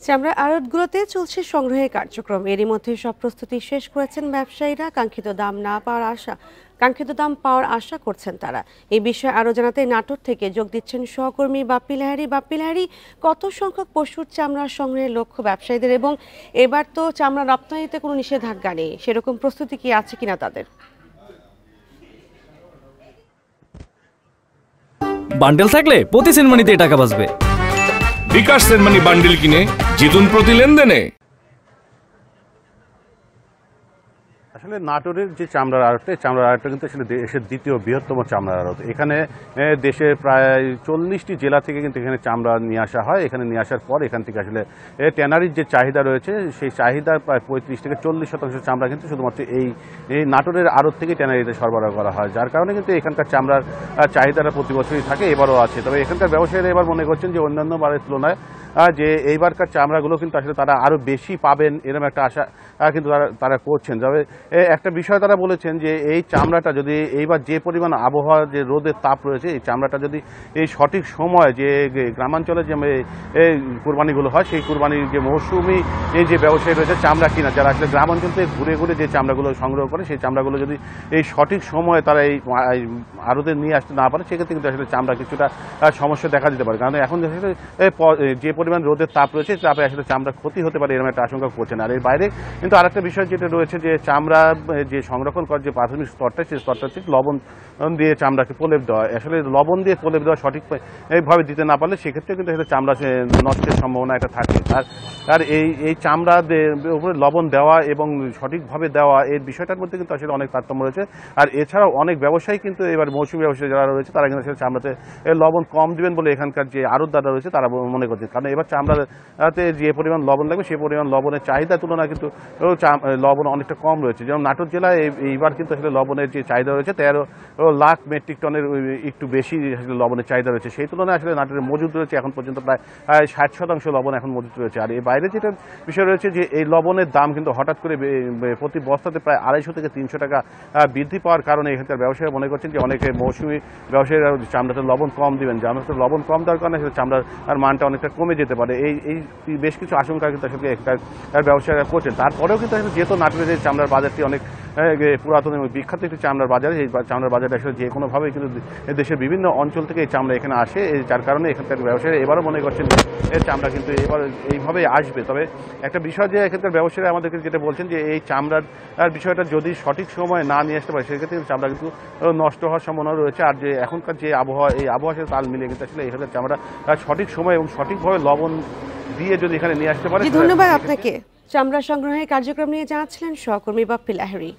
চামড়া আড়তগুলোতে চলছে সংগ্রহের কার্যক্রম। এরই মধ্যে সব প্রস্তুতি শেষ করেছেন ব্যবসায়ীরা। কাঙ্ক্ষিত দাম পাওয়ার আশা করছেন তারা। এই বিষয়ে আরও জানাতে নাটোর থেকে যোগ দিচ্ছেন সহকর্মী বাপ্পি লাহিড়ী। কত সংখ্যক পশুর চামড়া সংগ্রহের লক্ষ্য ব্যবসায়ীদের, এবং এবার তো চামড়া রপ্তানিতে কোনো নিষেধাজ্ঞা নেই, সেরকম প্রস্তুতি কি আছে কিনা তাদের? বান্ডেল থাকলে প্রতি সেনমানিতে টাকা বাঁচবে। বিকাশ সেনমানি বান্ডেল কিনে জিতুন প্রতি লেনদেনে। আসলে নাটোরের যে চামড়ার আড়তটা কিন্তু আসলে দেশের দ্বিতীয় বৃহত্তম চামড়ার আড়ত। এখানে দেশের প্রায় 40টি জেলা থেকে কিন্তু এখানে চামড়া নিয়ে আসা হয়। এখানে নিয়ে আসার পর এখান থেকে আসলে ট্যানারির যে চাহিদা রয়েছে সেই চাহিদার প্রায় 35 থেকে 40% চামড়া কিন্তু শুধুমাত্র এই নাটোরের আড়ত থেকে ট্যানারিতে সরবরাহ করা হয়, যার কারণে কিন্তু এখানকার চামড়ার চাহিদাটা প্রতি বছরই থাকে, এবারও আছে। তবে এখানকার ব্যবসায়ীরা এবার মনে করছেন যে অন্যান্য বারের তুলনায় যে এইবারকার চামড়াগুলো কিন্তু আসলে তারা আরও বেশি পাবেন, এরকম একটা আশা কিন্তু তারা করছেন। তবে একটা বিষয় তারা বলেছেন যে এই চামড়াটা যদি এইবার যে পরিমাণ আবহাওয়া, যে রোদের তাপ রয়েছে, এই চামড়াটা যদি এই সঠিক সময় যে গ্রামাঞ্চলে যে কুরবানিগুলো হয়, সেই কুরবানির যে মৌসুমি এই যে ব্যবসায়ী রয়েছে চামড়া কিনা, যারা আসলে গ্রামাঞ্চল থেকে ঘুরে ঘুরে যে চামড়াগুলো সংগ্রহ করে, সেই চামড়াগুলো যদি এই সঠিক সময়ে তারা এই আড়তে নিয়ে আসতে না পারে, সেক্ষেত্রে কিন্তু আসলে চামড়া কিছুটা সমস্যা দেখা দিতে পারে। কারণ এখন যে পরিমাণ রোদের তাপ রয়েছে, তাপে আসলে চামড়া ক্ষতি হতে পারে, এরকম একটা আশঙ্কা করছেন। আর এর বাইরে কিন্তু আরেকটা বিষয় যেটা রয়েছে, যে চামড়া যে সংরক্ষণ করার যে প্রাথমিক স্তরটা, সেই স্তরটা হচ্ছে লবণ দিয়ে চামড়াকে প্রলেপ দেওয়া। আসলে লবণ দিয়ে প্রলেপ দেওয়া সঠিকভাবে দিতে না পারলে সেক্ষেত্রে কিন্তু আসলে চামড়া নষ্টের সম্ভাবনা এটা থাকে। আর এই চামড়া উপরে লবণ দেওয়া এবং সঠিকভাবে দেওয়া, এর বিষয়টার মধ্যে কিন্তু আসলে অনেক তারতম্য রয়েছে। আর এছাড়াও অনেক ব্যবসায়ী কিন্তু এবার মৌসুমী ব্যবসায়ী যারা রয়েছে, তারা কিন্তু আসলে চামড়াতে লবণ কম দিবেন বলে এখানকার যে আড়তদাররা রয়েছে তারা মনে করছে। কারণ এবার চামড়াতে যে পরিমাণ লবণ লাগবে, সেই পরিমাণ লবণের চাহিদা তুলনায় কিন্তু লবণ অনেকটা কম রয়েছে। যেমন নাটোর জেলায় এইবার কিন্তু আসলে লবণের যে চাহিদা রয়েছে 13 লাখ মেট্রিক টনের একটু বেশি আসলে লবণের চাহিদা রয়েছে। সেই তুলনায় আসলে নাটোরের মজুদ রয়েছে এখন পর্যন্ত প্রায় 60% লবণ এখন মজুদ রয়েছে। আর এর বাইরে যেটা বিষয় রয়েছে, যে এই লবণের দাম কিন্তু হঠাৎ করে প্রতি বস্তাতে প্রায় 250 থেকে 300 টাকা বৃদ্ধি পাওয়ার কারণে এখানকার ব্যবসায়ীরা মনে করছেন যে অনেকে মৌসুমি ব্যবসায়ীরা চামড়াতে লবণ কম দিবেন, চামড়াতে লবণ কম দেওয়ার কারণে আসলে চামড়ার মানটা অনেকটা কমে যেতে পারে। এই বেশ কিছু আশঙ্কা কিন্তু আসলে এখানকার ব্যবসায়ীরা করছেন। তারপরেও কিন্তু আসলে যেহেতু নাটোরের যে চামড়ার বাজারটি অনেক পুরাতন এবং বিখ্যাত একটি চামড়ার বাজার, এই চামড়ার বাজারে আসলে যে কোনোভাবেই কিন্তু দেশের বিভিন্ন অঞ্চল থেকে এই চামড়া এখানে আসে, যার কারণে এখানকার ব্যবসায়ীরা এবারও মনে করছেন যে চামড়া কিন্তু এবার এইভাবেই আসবে। তবে একটা বিষয়, যে এখানকার ব্যবসায়ীরা আমাদেরকে যেটা বলছেন, যে এই চামড়ার বিষয়টা যদি সঠিক সময় না নিয়ে আসতে পারে, সেক্ষেত্রে চামড়া কিন্তু নষ্ট হওয়ার সম্ভাবনা রয়েছে। আর যে এখনকার যে আবহাওয়া, এই আবহাওয়ার সাথে তাল মিলিয়ে কিন্তু আসলে এখানকার চামড়া সঠিক সময় এবং সঠিকভাবে লবণ দিয়ে যদি এখানে নিয়ে আসতে পারে। ধন্যবাদ আপনাকে। চামড়া সংগ্রহের কার্যক্রম নিয়ে জানাচ্ছিলেন সহকর্মী বাপ্পি লাহিড়ী।